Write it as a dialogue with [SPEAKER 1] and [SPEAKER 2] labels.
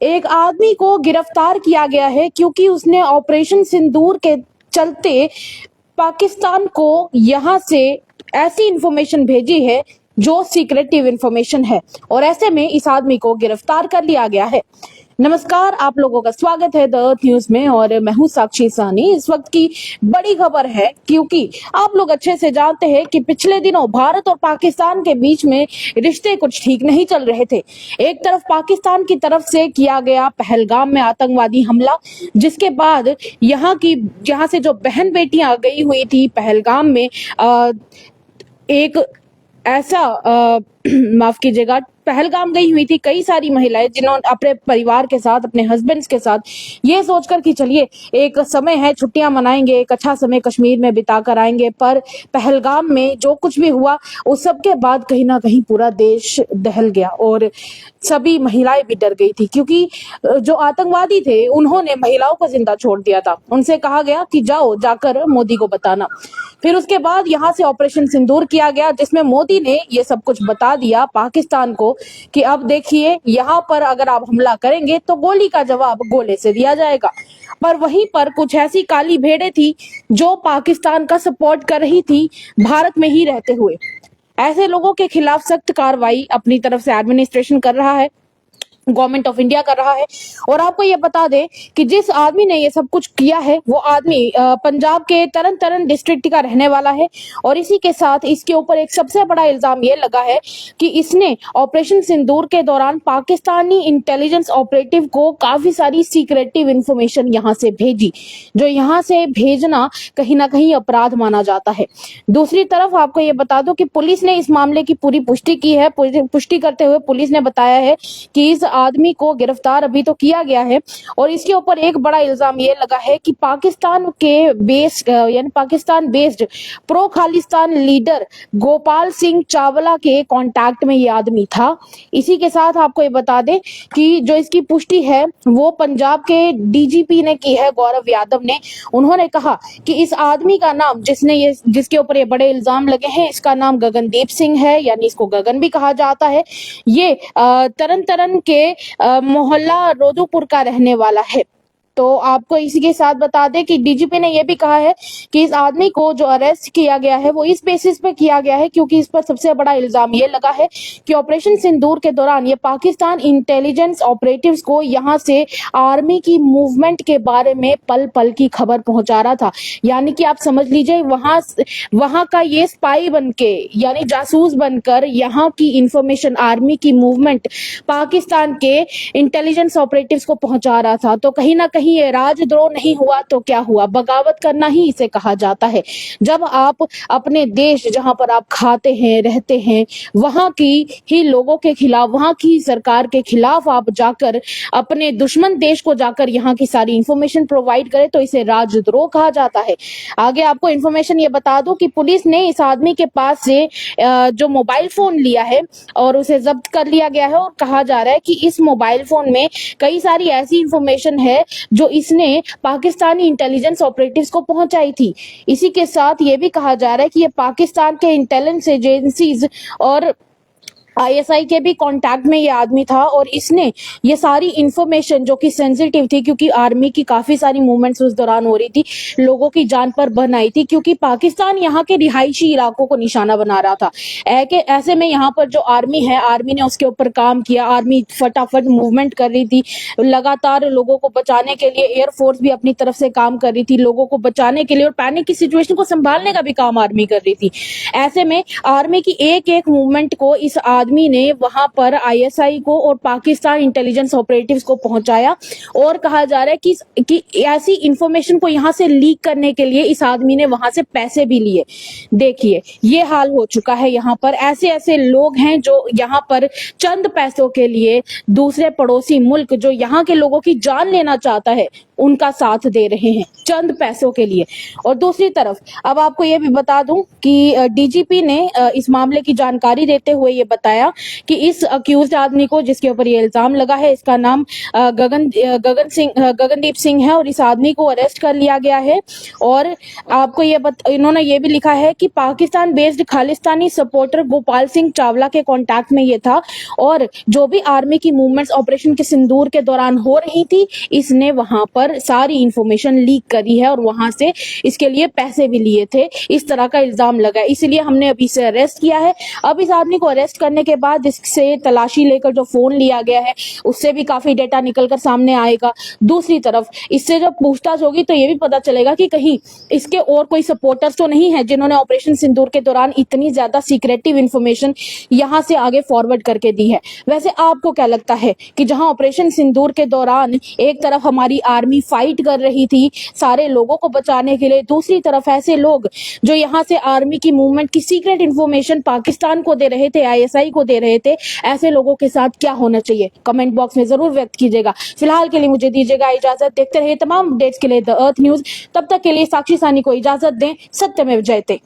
[SPEAKER 1] एक आदमी को गिरफ्तार किया गया है क्योंकि उसने ऑपरेशन सिंदूर के चलते पाकिस्तान को यहां से ऐसी इंफॉर्मेशन भेजी है जो सीक्रेटिव इंफॉर्मेशन है, और ऐसे में इस आदमी को गिरफ्तार कर लिया गया है। नमस्कार, आप लोगों का स्वागत है द अर्थ न्यूज में और मैं हूं साक्षी साहनी। इस वक्त की बड़ी खबर है क्योंकि आप लोग अच्छे से जानते हैं कि पिछले दिनों भारत और पाकिस्तान के बीच में रिश्ते कुछ ठीक नहीं चल रहे थे। एक तरफ पाकिस्तान की तरफ से किया गया पहलगाम में आतंकवादी हमला, जिसके बाद यहाँ से जो बहन बेटियां गई हुई थी पहलगाम में, एक ऐसा माफ कीजिएगा, पहलगाम गई हुई थी कई सारी महिलाएं जिन्होंने अपने परिवार के साथ, अपने हस्बैंड्स के साथ ये सोचकर कि चलिए एक समय है, छुट्टियां मनाएंगे, एक अच्छा समय कश्मीर में बिता कर आएंगे। पर पहलगाम में जो कुछ भी हुआ उस सब के बाद कहीं ना कहीं पूरा देश दहल गया और सभी महिलाएं भी डर गई थी, क्योंकि जो आतंकवादी थे उन्होंने महिलाओं को जिंदा छोड़ दिया था। उनसे कहा गया कि जाओ जाकर मोदी को बताना। फिर उसके बाद यहाँ से ऑपरेशन सिंदूर किया गया, जिसमें मोदी ने ये सब कुछ बता दिया पाकिस्तान को कि अब देखिए यहाँ पर अगर आप हमला करेंगे तो गोली का जवाब गोले से दिया जाएगा। पर वहीं पर कुछ ऐसी काली भेड़ें थी जो पाकिस्तान का सपोर्ट कर रही थी भारत में ही रहते हुए। ऐसे लोगों के खिलाफ सख्त कार्रवाई अपनी तरफ से एडमिनिस्ट्रेशन कर रहा है, गवर्नमेंट ऑफ इंडिया कर रहा है। और आपको ये बता दें कि जिस आदमी ने ये सब कुछ किया है वो आदमी पंजाब के तरन तारण डिस्ट्रिक्ट का रहने वाला है। और इसी के साथ इसके ऊपर एक सबसे बड़ा इल्जाम ये लगा है कि इसने ऑपरेशन सिंदूर के दौरान पाकिस्तानी इंटेलिजेंस ऑपरेटिव को काफी सारी सीक्रेटिव इंफॉर्मेशन यहाँ से भेजी, जो यहाँ से भेजना कहीं ना कहीं अपराध माना जाता है। दूसरी तरफ आपको ये बता दो कि पुलिस ने इस मामले की पूरी पुष्टि की है। पुष्टि करते हुए पुलिस ने बताया है कि इस आदमी को गिरफ्तार अभी तो किया गया है, और इसके ऊपर एक बड़ा इल्जाम ये लगा है कि पाकिस्तान के Pakistan based pro Khalistan leader Gopal Singh Chawla के कांटेक्ट में ये आदमी था। इसी के साथ आपको ये बता दें कि जो इसकी पुष्टि है वो पंजाब के डीजीपी ने की है, गौरव यादव ने। उन्होंने कहा कि इस आदमी का नाम जिसके ऊपर ये बड़े इल्जाम लगे हैं, इसका नाम गगनदीप सिंह है, यानी इसको गगन भी कहा जाता है। ये तरन तारण के मोहल्ला रोदूपुर का रहने वाला है। तो आपको इसी के साथ बता दें कि डीजीपी ने यह भी कहा है कि इस आदमी को जो अरेस्ट किया गया है वो इस बेसिस पे किया गया है क्योंकि इस पर सबसे बड़ा इल्जाम ये लगा है कि ऑपरेशन सिंदूर के दौरान ये पाकिस्तान इंटेलिजेंस ऑपरेटिव्स को यहाँ से आर्मी की मूवमेंट के बारे में पल पल की खबर पहुंचा रहा था। यानी कि आप समझ लीजिए वहां का ये स्पाई बनके, यानी जासूस बनकर यहाँ की इंफॉर्मेशन, आर्मी की मूवमेंट पाकिस्तान के इंटेलिजेंस ऑपरेटिव्स को पहुंचा रहा था। तो कहीं ना कहीं ये राजद्रोह नहीं हुआ तो क्या हुआ, बगावत करना ही इसे कहा जाता है। जब आप अपने देश जहां पर आप खाते हैं, रहते हैं, वहां की ही लोगों के खिलाफ, वहां की सरकार के खिलाफ आप जाकर अपने दुश्मन देश को जाकर यहाँ की सारी इंफॉर्मेशन प्रोवाइड करें तो इसे राजद्रोह कहा जाता है। आगे आपको इंफॉर्मेशन ये बता दूं कि पुलिस ने इस आदमी के पास से जो मोबाइल फोन लिया है और उसे जब्त कर लिया गया है, और कहा जा रहा है कि इस मोबाइल फोन में कई सारी ऐसी इंफॉर्मेशन है जो इसने पाकिस्तानी इंटेलिजेंस ऑपरेटिव्स को पहुंचाई थी। इसी के साथ ये भी कहा जा रहा है कि ये पाकिस्तान के इंटेलिजेंस एजेंसीज और आईएसआई के भी कांटेक्ट में ये आदमी था, और इसने ये सारी इंफॉर्मेशन जो कि सेंसिटिव थी, क्योंकि आर्मी की काफी सारी मूवमेंट्स उस दौरान हो रही थी, लोगों की जान पर बन आई थी, क्योंकि पाकिस्तान यहाँ के रिहायशी इलाकों को निशाना बना रहा था। ऐसे में यहाँ पर जो आर्मी है, आर्मी ने उसके ऊपर काम किया। आर्मी फटाफट मूवमेंट कर रही थी, लगातार लोगों को बचाने के लिए एयरफोर्स भी अपनी तरफ से काम कर रही थी, लोगों को बचाने के लिए और पैनिक की सिचुएशन को संभालने का भी काम आर्मी कर रही थी। ऐसे में आर्मी की एक एक मूवमेंट को इस आदमी ने वहां पर आईएसआई को और पाकिस्तान इंटेलिजेंस ऑपरेटिव्स को पहुंचाया, और कहा जा रहा है कि ऐसी इंफॉर्मेशन को यहां से लीक करने के लिए इस आदमी ने वहां से पैसे भी लिए। देखिए ये हाल हो चुका है। यहाँ पर ऐसे ऐसे लोग हैं जो यहाँ पर चंद पैसों के लिए दूसरे पड़ोसी मुल्क जो यहाँ के लोगों की जान लेना चाहता है उनका साथ दे रहे हैं चंद पैसों के लिए। और दूसरी तरफ अब आपको ये भी बता दूं कि डीजीपी ने इस मामले की जानकारी देते हुए ये बताया कि इस अक्यूज्ड आदमी को, जिसके ऊपर ये इल्जाम लगा है, इसका नाम गगनदीप सिंह है और इस आदमी को अरेस्ट कर लिया गया है। और आपको इन्होंने ये भी लिखा है कि पाकिस्तान बेस्ड खालिस्तानी सपोर्टर गोपाल सिंह चावला के कांटेक्ट में ये था और जो भी आर्मी की मूवमेंट्स ऑपरेशन के सिंदूर के दौरान हो रही थी, इसने वहां पर सारी इंफॉर्मेशन लीक करी है और वहां से इसके लिए पैसे भी लिए थे। इस तरह का इल्जाम लगा है, इसलिए हमने अभी इसे अरेस्ट किया है। अब इस आदमी को अरेस्ट करने के बाद इससे तलाशी लेकर जो फोन लिया गया है उससे भी काफी डेटा निकलकर सामने आएगा। दूसरी तरफ इससे जब पूछताछ होगी तो ये भी पता चलेगा कि कहीं इसके और कोई सपोर्टर्स तो नहीं है जिन्होंने ऑपरेशन सिंदूर के दौरान इतनी ज्यादा सीक्रेटिव इंफॉर्मेशन यहां से आगे फॉरवर्ड करके दी है। वैसे आपको क्या लगता है कि जहां ऑपरेशन सिंदूर के दौरान एक तरफ हमारी आर्मी फाइट कर रही थी सारे लोगों को बचाने के लिए, दूसरी तरफ ऐसे लोग जो यहां से आर्मी की मूवमेंट की सीक्रेट इंफॉर्मेशन पाकिस्तान को दे रहे थे, आईएसआई को दे रहे थे, ऐसे लोगों के साथ क्या होना चाहिए? कमेंट बॉक्स में जरूर व्यक्त कीजिएगा। फिलहाल के लिए मुझे दीजिएगा इजाजत। देखते रहिए तमाम अपडेट्स के लिए द अर्थ न्यूज। तब तक के लिए साक्षी सानी को इजाजत दें। सत्यमेव जयते।